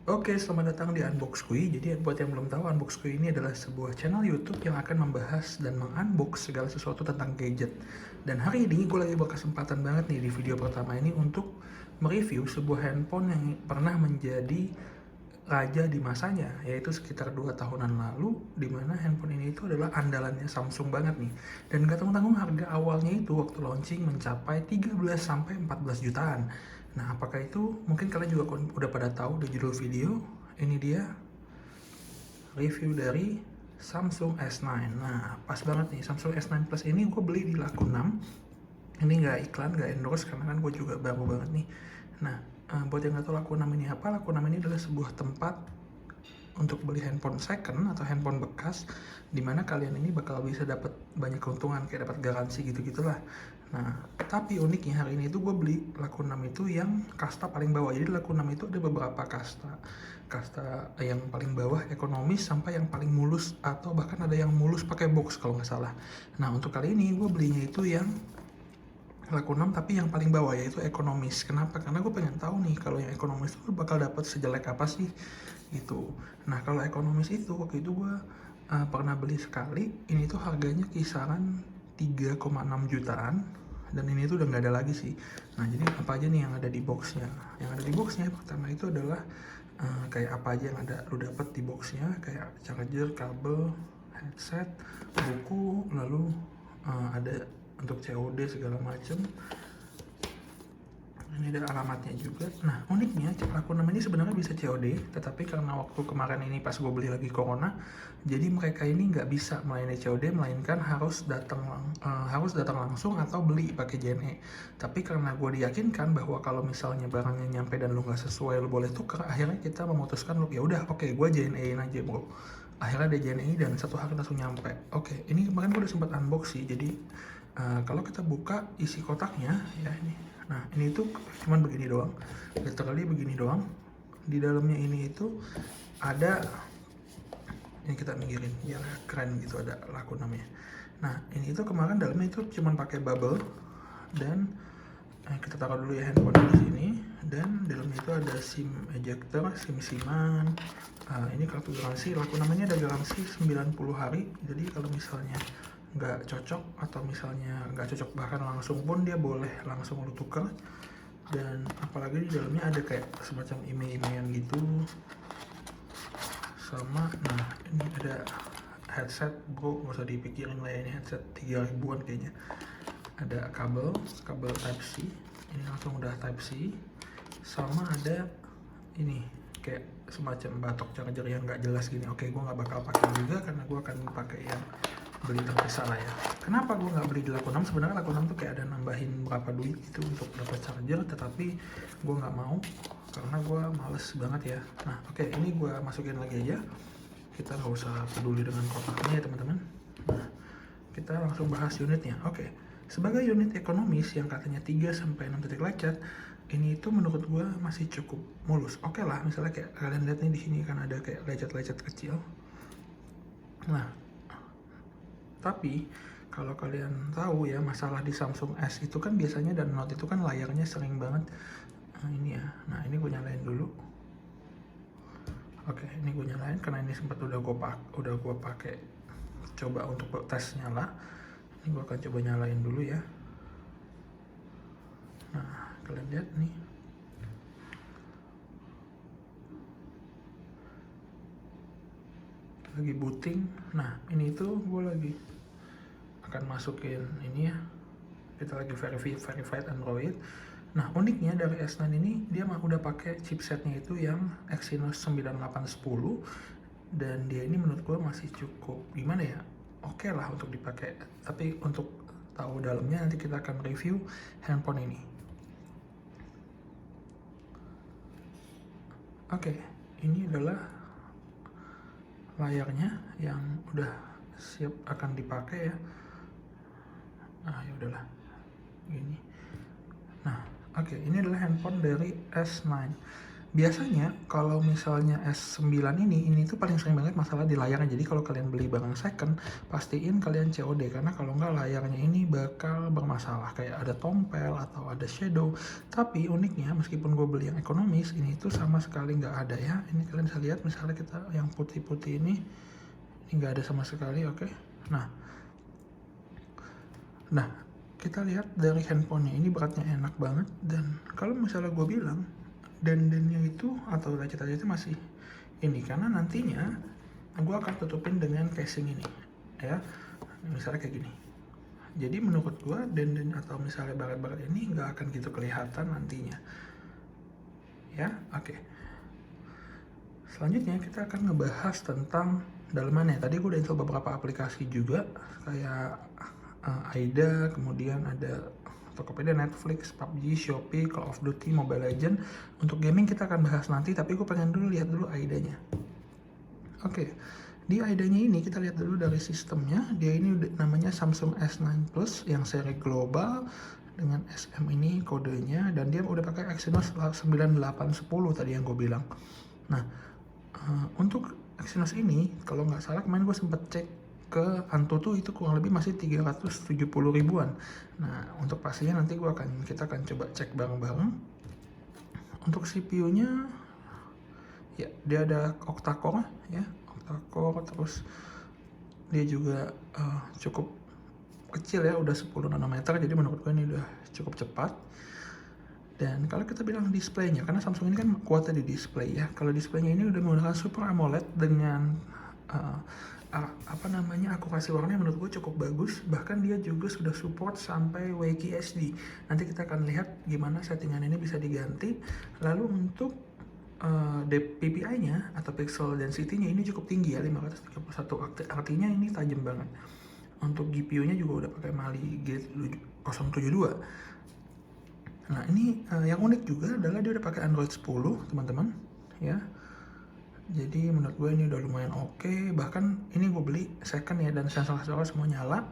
Oke, selamat datang di Unbox Kui. Jadi buat yang belum tahu, Unbox Kui ini adalah sebuah channel YouTube yang akan membahas dan mengunbox segala sesuatu tentang gadget. Dan hari ini gue lagi berkesempatan banget nih di video pertama ini untuk mereview sebuah handphone yang pernah menjadi raja di masanya, yaitu sekitar 2 tahunan lalu, di mana handphone ini itu adalah andalannya Samsung banget nih. Dan gak tanggung-tanggung harga awalnya itu waktu launching mencapai 13 sampai 14 jutaan. Nah, apakah itu? Mungkin kalian juga udah pada tahu di judul video. Ini dia review dari Samsung S9. Nah, pas banget nih, Samsung S9 Plus ini gue beli di laku 6. Ini nggak iklan, nggak endorse, karena kan gue juga baru banget nih. Nah, buat yang nggak tahu laku 6 ini apa, laku 6 ini adalah sebuah tempat untuk beli handphone second atau handphone bekas, dimana kalian ini bakal bisa dapat banyak keuntungan, kayak dapat garansi gitu-gitulah. Nah, tapi uniknya hari ini itu gue beli laku 6 itu yang kasta paling bawah. Jadi laku 6 itu ada beberapa kasta. Kasta yang paling bawah ekonomis sampai yang paling mulus, atau bahkan ada yang mulus pakai box kalau nggak salah. Nah, untuk kali ini gue belinya itu yang laku 6 tapi yang paling bawah, yaitu ekonomis. Kenapa? Karena gue pengen tahu nih kalau yang ekonomis itu bakal dapat sejelek apa sih gitu. Nah, kalau ekonomis itu waktu itu gue pernah beli sekali. Ini tuh harganya kisaran 3,6 jutaan, dan ini tuh udah nggak ada lagi sih. Nah, jadi apa aja nih yang ada di boxnya? Yang ada di boxnya pertama itu adalah kayak apa aja yang ada lu dapat di boxnya, kayak charger, kabel, headset, buku, lalu ada untuk COD segala macem. Ini ada alamatnya juga. Nah, uniknya laku 6 ini sebenarnya bisa COD, tetapi karena waktu kemarin ini pas gue beli lagi corona, jadi mereka ini nggak bisa melayani COD, melainkan harus datang langsung atau beli pakai JNE. Tapi karena gue diyakinkan bahwa kalau misalnya barangnya nyampe dan lu nggak sesuai, lu boleh tuker. Akhirnya kita memutuskan, ya udah, oke, gue JNE-in aja bro. Akhirnya ada JNE dan satu hari langsung nyampe. Oke, ini kemarin gue udah sempat unbox sih. Jadi kalau kita buka isi kotaknya ya ini. Nah, ini tuh cuman begini doang, literally begini doang. Di dalamnya ini itu ada, ini kita minggirin biar keren gitu, ada laku namanya. Nah, ini itu kemarin dalamnya itu cuman pakai bubble, dan kita taruh dulu ya handphone di sini. Dan dalamnya itu ada SIM ejector, SIM-SIMan. Ini kartu garansi, laku namanya ada garansi 90 hari. Jadi kalau misalnya nggak cocok, atau misalnya nggak cocok bahkan langsung pun, dia boleh langsung lu tukar. Dan apalagi di dalamnya ada kayak semacam email-emailan gitu. Sama, nah ini ada headset bro, nggak usah dipikirin lah ya, ini headset 3 ribuan kayaknya. Ada kabel type C, ini langsung udah type C. Sama ada ini kayak semacam batok charger yang nggak jelas gini. Oke, gue nggak bakal pakai juga karena gue akan pakai yang beli terpisah lah ya. Kenapa gue nggak beli di laku 6? Sebenarnya laku 6 tuh kayak ada nambahin berapa duit gitu untuk dapat charger, tetapi gue nggak mau karena gue males banget ya. Nah, oke, ini gue masukin lagi aja. Kita nggak usah peduli dengan kotaknya ya teman-teman. Nah, kita langsung bahas unitnya. Oke, sebagai unit ekonomis yang katanya 3 sampai 6 titik lecet, ini itu menurut gue masih cukup mulus. Oke lah, misalnya kayak kalian lihat nih, di sini kan ada kayak lecet-lecet kecil. Nah, tapi kalau kalian tahu ya, masalah di Samsung S itu kan biasanya, dan Note itu kan layarnya sering banget ini ya. Nah, ini gue nyalain dulu. Oke, ini gue nyalain karena ini sempat udah gue pakai coba untuk tes nyala. Ini gue akan coba nyalain dulu ya. Nah, kalian lihat nih. Lagi booting. Nah, ini tuh gue lagi akan masukin ini ya. Kita lagi verified Android. Nah, uniknya dari S9 ini dia udah pakai chipsetnya itu yang Exynos 9810, dan dia ini menurut gue masih cukup gimana ya, oke lah untuk dipakai. Tapi untuk tahu dalamnya nanti kita akan review handphone ini. Oke, ini adalah layarnya yang udah siap akan dipakai ya. Nah, ya udahlah gini. Nah, oke, ini adalah handphone dari S9. Biasanya kalau misalnya S9 ini tuh paling sering banget masalah di layarnya. Jadi kalau kalian beli barang second, pastiin kalian COD karena kalau nggak layarnya ini bakal bermasalah kayak ada tompel atau ada shadow. Tapi uniknya meskipun gue beli yang ekonomis, ini tuh sama sekali nggak ada ya. Ini kalian bisa lihat misalnya kita yang putih-putih ini nggak ada sama sekali, oke. Nah, kita lihat dari handphonenya ini beratnya enak banget, dan kalau misalnya gue bilang dandannya itu atau lecet-lecetnya masih ini karena nantinya gue akan tutupin dengan casing ini ya, misalnya kayak gini. Jadi menurut gue dandan atau misalnya baret-baret ini nggak akan gitu kelihatan nantinya ya. Oke, selanjutnya kita akan ngebahas tentang dalamannya. Tadi gue udah install beberapa aplikasi juga kayak AIDA, kemudian ada Tokopedia, Netflix, PUBG, Shopee, Call of Duty, Mobile Legends. Untuk gaming kita akan bahas nanti, tapi gue pengen dulu lihat dulu AIDA-nya. Oke, di AIDA-nya ini kita lihat dulu dari sistemnya. Dia ini namanya Samsung S9 Plus yang seri global dengan SM ini kodenya, dan dia udah pakai Exynos 9810 tadi yang gue bilang. Nah, untuk Exynos ini kalau nggak salah kemarin gue sempet cek ke Antutu itu kurang lebih masih 370 ribuan. Nah, untuk pastinya nanti kita akan coba cek bareng-bareng. Untuk CPU-nya ya dia ada octa-core ya, octa-core, terus dia juga cukup kecil ya, udah 10 nanometer, jadi menurut gue ini udah cukup cepat. Dan kalau kita bilang displaynya, karena Samsung ini kan kuatnya di display ya. Kalau displaynya ini udah menggunakan Super AMOLED dengan akurasi warnanya menurut gue cukup bagus. Bahkan dia juga sudah support sampai WQHD. Nanti kita akan lihat gimana settingan ini bisa diganti. Lalu untuk PPI-nya atau pixel density-nya ini cukup tinggi ya, 531, artinya ini tajam banget. Untuk GPU-nya juga udah pakai Mali G072. Nah, ini yang unik juga adalah dia udah pakai Android 10 teman-teman ya. Jadi menurut gue ini udah lumayan oke. Bahkan ini gue beli second ya, dan sensor-sensor semua nyala.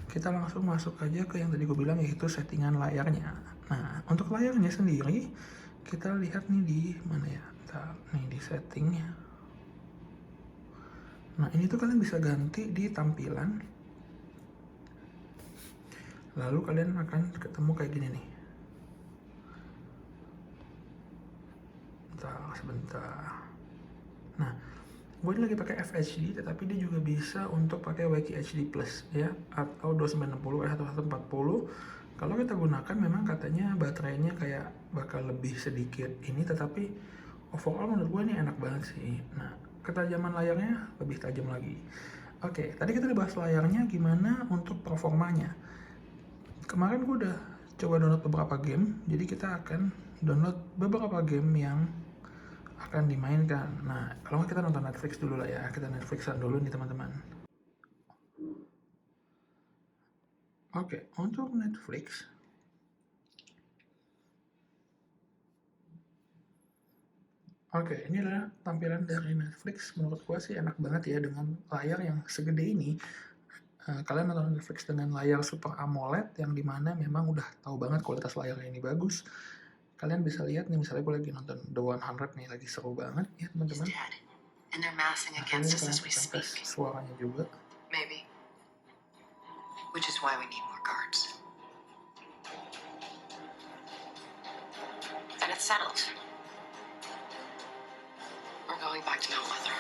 Kita langsung masuk aja ke yang tadi gue bilang, yaitu settingan layarnya. Nah, untuk layarnya sendiri kita lihat nih di mana ya. Nih di settingnya. Nah, ini tuh kalian bisa ganti di tampilan. Lalu kalian akan ketemu kayak gini nih. Sebentar. Nah, gue ini lagi pakai FHD, tetapi dia juga bisa untuk pakai WQHD Plus ya, atau 2960 atau 140. Kalau kita gunakan memang katanya baterainya kayak bakal lebih sedikit ini, tetapi overall menurut gue ini enak banget sih. Nah, ketajaman layarnya lebih tajam lagi. Oke, tadi kita udah bahas layarnya, gimana untuk performanya. Kemarin gue udah coba download beberapa game, jadi kita akan download beberapa game yang akan dimainkan. Nah, kalau kita nonton Netflix dulu lah ya, kita Netflixan dulu nih teman-teman. Oke, untuk Netflix ini adalah tampilan dari Netflix. Menurut gua sih enak banget ya dengan layar yang segede ini. Kalian nonton Netflix dengan layar Super AMOLED yang dimana memang udah tahu banget kualitas layarnya ini bagus. Kalian bisa lihat nih, misalnya gue lagi nonton The 100 nih, lagi seru banget ya teman-teman. Kalian bisa tes suaranya juga. Maybe. Which is why we need more guards. And it's settled. We're going back to Mount Weather.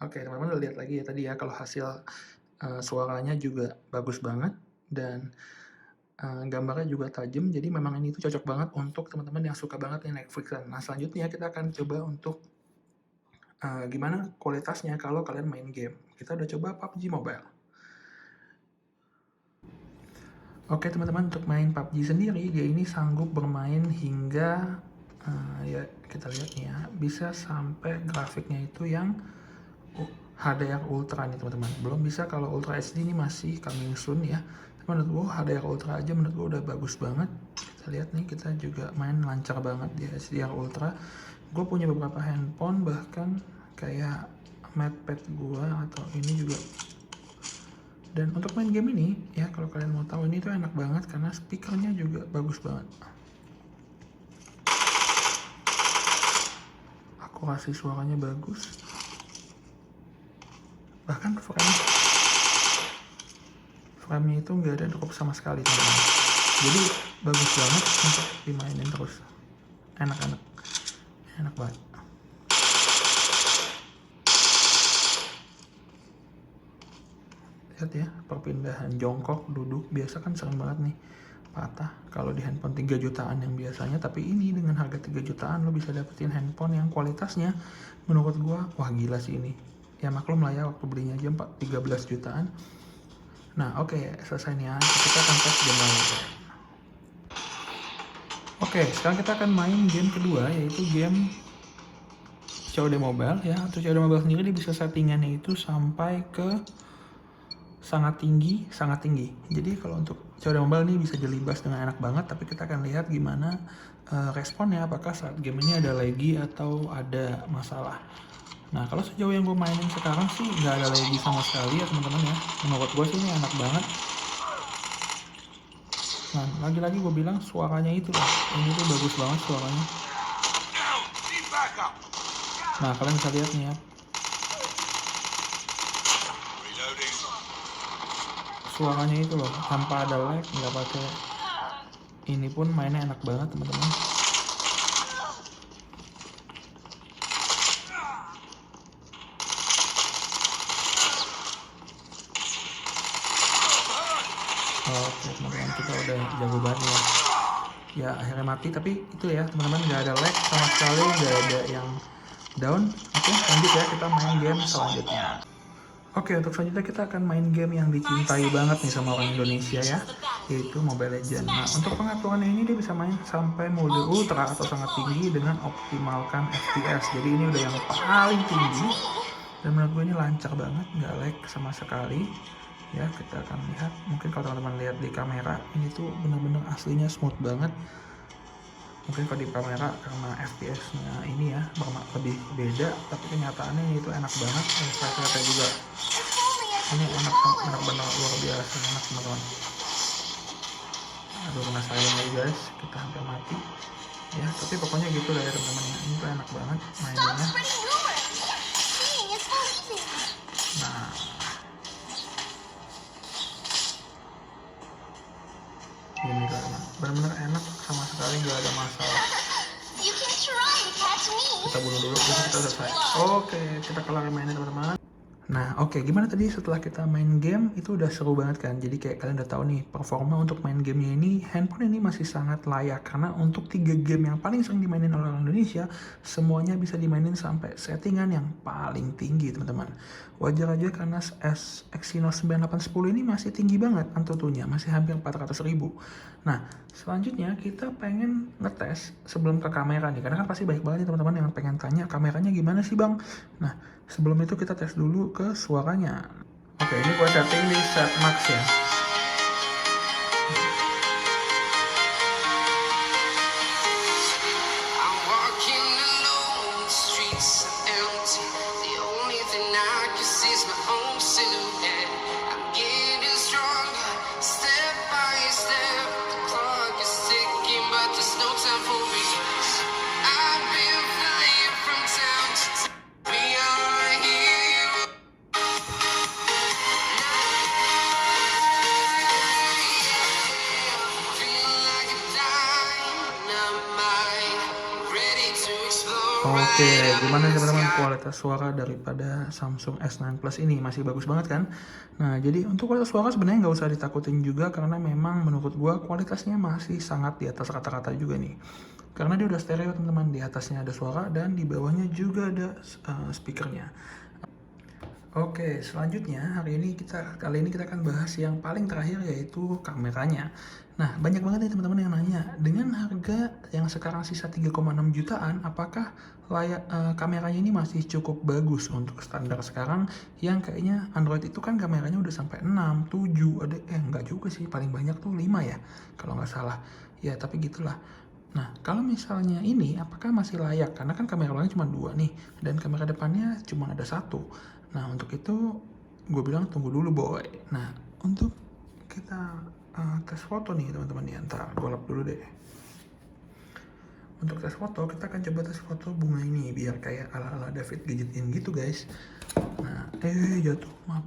Oke, teman-teman udah lihat lagi ya tadi ya, kalau hasil suaranya juga bagus banget, dan gambarnya juga tajam. Jadi memang ini tuh cocok banget untuk teman-teman yang suka banget nih Netflix. Nah, selanjutnya kita akan coba untuk gimana kualitasnya kalau kalian main game. Kita udah coba PUBG Mobile. Oke teman-teman, untuk main PUBG sendiri dia ini sanggup bermain hingga ya kita lihat nih ya, bisa sampai grafiknya itu yang HDR Ultra nih teman-teman. Belum bisa kalau Ultra HD ini masih coming soon ya. Menurut gue HDR Ultra aja menurut gue udah bagus banget. Kita lihat nih, kita juga main lancar banget di HDR Ultra. Gue punya beberapa handphone bahkan kayak MatePad gua atau ini juga. Dan untuk main game ini ya, kalau kalian mau tahu, ini tuh enak banget karena speakernya juga bagus banget. Akurasi suaranya bagus. Bahkan frame-nya itu nggak ada drop sama sekali, teman-teman. Jadi bagus banget untuk dimainin terus. Enak banget. Lihat ya, perpindahan jongkok, duduk, biasa kan sering banget nih patah kalau di handphone 3 jutaan yang biasanya, tapi ini dengan harga 3 jutaan lo bisa dapetin handphone yang kualitasnya menurut gua wah gila sih ini. Ya maklum lah ya, waktu belinya aja 13 jutaan. Nah oke, selesai nih ya, kita akan tes game lain. Oke, sekarang kita akan main game kedua, yaitu game COD Mobile ya. Atau COD Mobile sendiri dia bisa settingannya itu sampai ke sangat tinggi. Jadi kalau untuk COD Mobile ini bisa jelibas dengan enak banget, tapi kita akan lihat gimana responnya, apakah saat game ini ada laggy atau ada masalah. Nah kalau sejauh yang gue mainin sekarang sih nggak ada laggy sama sekali ya teman-teman ya. Menurut gue sih ini enak banget. Nah lagi-lagi gue bilang suaranya itu lah, ini tuh bagus banget suaranya. Nah kalian bisa lihat nih ya, suaranya itu loh, tanpa ada lag, nggak pakai ini pun mainnya enak banget teman-teman. Oke teman-teman, kita udah jago banget ya. Ya akhirnya mati, tapi itu ya teman-teman, nggak ada lag sama sekali, nggak ada yang down. Oke lanjut ya, kita main game selanjutnya. Oke, untuk selanjutnya kita akan main game yang dicintai banget nih sama orang Indonesia ya, yaitu Mobile Legends. Nah, untuk pengaturannya ini dia bisa main sampai mode ultra atau sangat tinggi dengan optimalkan FPS. Jadi ini udah yang paling tinggi, dan menurut gue ini lancar banget, nggak lag sama sekali. Ya, kita akan lihat, mungkin kalau teman-teman lihat di kamera, ini tuh bener-bener aslinya smooth banget. Mungkin kalau di kamera karena FPS-nya ini ya lebih beda, tapi kenyataannya itu enak banget. Saya juga ini enak benar luar biasa enak teman-teman. Aduh kena sayang lagi guys, kita hampir mati ya, tapi pokoknya gitu lah ya teman-teman ya. Ini tuh enak banget mainnya. Nah ini teman-teman, benar-benar enak sama sekali, nggak ada masalah. Kita bunuh dulu, kita selesai. Oke, kita kelar mainnya teman-teman. Nah oke, gimana tadi setelah kita main game itu udah seru banget kan. Jadi kayak kalian udah tahu nih, performa untuk main gamenya ini, handphone ini masih sangat layak. Karena untuk 3 game yang paling sering dimainin oleh orang Indonesia, semuanya bisa dimainin sampai settingan yang paling tinggi teman-teman. Wajar aja karena Exynos 9810 ini masih tinggi banget Antutunya, masih hampir 400.000. Nah selanjutnya kita pengen ngetes sebelum ke kamera nih, karena kan pasti banyak banget nih teman-teman yang pengen tanya kameranya gimana sih bang. Nah sebelum itu kita tes dulu ke suaranya. Oke, ini gua setting di set max ya. Oke, gimana teman-teman kualitas suara daripada Samsung S9 Plus ini? Masih bagus banget kan? Nah, jadi untuk kualitas suara sebenarnya nggak usah ditakutin juga, karena memang menurut gua kualitasnya masih sangat di atas rata-rata juga nih. Karena dia udah stereo teman-teman, di atasnya ada suara dan di bawahnya juga ada speakernya. Oke, selanjutnya kali ini kita akan bahas yang paling terakhir, yaitu kameranya. Nah, banyak banget nih teman-teman yang nanya, dengan harga yang sekarang sisa 3,6 jutaan, apakah kameranya ini masih cukup bagus untuk standar sekarang yang kayaknya Android itu kan kameranya udah sampai 6, 7, enggak juga sih, paling banyak tuh 5 ya, kalau nggak salah. Ya, tapi gitulah. Nah, kalau misalnya ini apakah masih layak? Karena kan kamera belakang cuma 2 nih, dan kamera depannya cuma ada 1. Nah, untuk itu gue bilang tunggu dulu boy. Nah, untuk kita tes foto nih teman-teman ya, ntar gue lap dulu deh. Untuk tes foto, kita akan coba tes foto bunga ini biar kayak ala-ala David Gadgetin gitu guys. Nah, jatuh, maaf.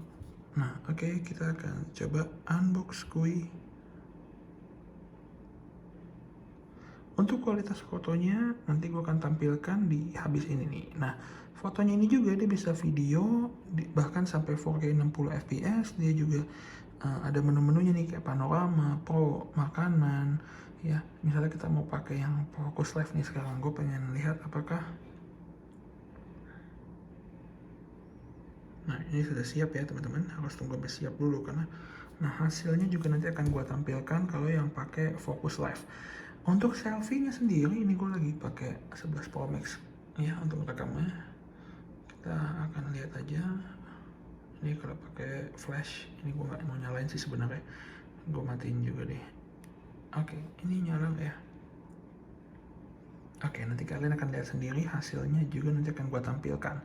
Nah, oke, kita akan coba unbox kui. Untuk kualitas fotonya nanti gue akan tampilkan di habis ini nih. Nah, fotonya ini juga dia bisa video bahkan sampai 4K 60 fps. Dia juga ada menu-menunya nih kayak panorama, pro, makanan. Ya, misalnya kita mau pakai yang focus live nih sekarang, gue pengen lihat apakah. Nah, ini sudah siap ya teman-teman. Harus tunggu sampai siap dulu karena hasilnya juga nanti akan gue tampilkan kalau yang pakai focus live. Untuk selfie-nya sendiri ini gue lagi pakai 11 Pro Max ya untuk rekamnya. Kita akan lihat aja. Ini kalau pakai flash, ini gue nggak mau nyalain sih sebenarnya. Gue matiin juga deh. Oke, ini nyala ya. Oke, nanti kalian akan lihat sendiri hasilnya juga nanti akan gue tampilkan.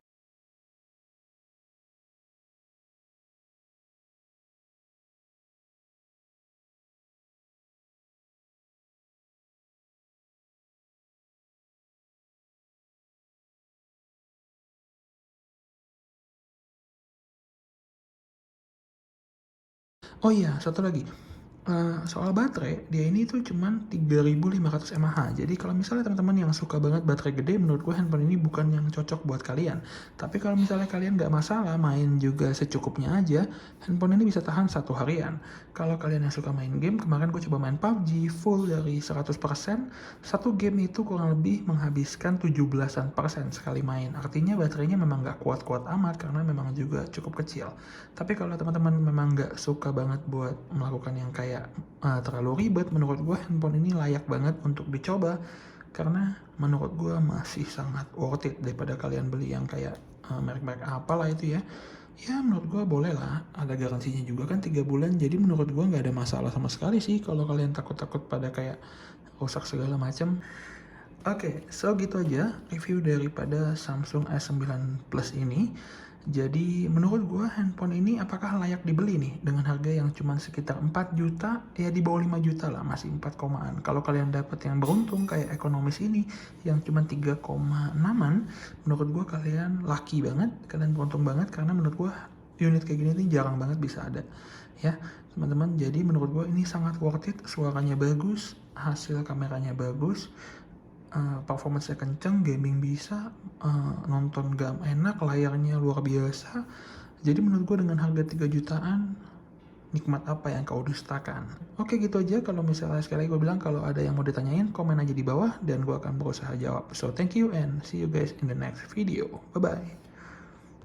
Oh iya, satu lagi. Soal baterai, dia ini tuh cuman 3500 mAh. Jadi kalau misalnya teman-teman yang suka banget baterai gede, menurut gue handphone ini bukan yang cocok buat kalian. Tapi kalau misalnya kalian nggak masalah, main juga secukupnya aja, handphone ini bisa tahan 1 harian. Kalau kalian yang suka main game, kemarin gue coba main PUBG full dari 100%, satu game itu kurang lebih menghabiskan 17% sekali main. Artinya baterainya memang nggak kuat-kuat amat karena memang juga cukup kecil. Tapi kalau teman-teman memang nggak suka banget buat melakukan yang kayak terlalu ribet, menurut gue handphone ini layak banget untuk dicoba karena menurut gue masih sangat worth it daripada kalian beli yang kayak merek-merek apalah itu ya. Ya menurut gue boleh lah, ada garansinya juga kan 3 bulan, jadi menurut gue nggak ada masalah sama sekali sih kalau kalian takut-takut pada kayak rusak segala macam. Oke, so gitu aja review daripada Samsung S9 Plus ini. Jadi menurut gue handphone ini apakah layak dibeli nih dengan harga yang cuma sekitar 4 juta, ya di bawah 5 juta lah, masih 4 komaan. Kalau kalian dapat yang beruntung kayak ekonomis ini yang cuma 3,6an, menurut gue kalian lucky banget, kalian beruntung banget karena menurut gue unit kayak gini nih jarang banget bisa ada. Ya, teman-teman, jadi menurut gue ini sangat worth it, suaranya bagus, hasil kameranya bagus, performance-nya kenceng, gaming bisa, nonton game enak, layarnya luar biasa. Jadi menurut gue dengan harga 3 jutaan, nikmat apa yang kau dustakan. Oke, gitu aja. Kalau misalnya sekali gue bilang kalau ada yang mau ditanyain, komen aja di bawah dan gue akan berusaha jawab. So thank you and see you guys in the next video. Bye bye.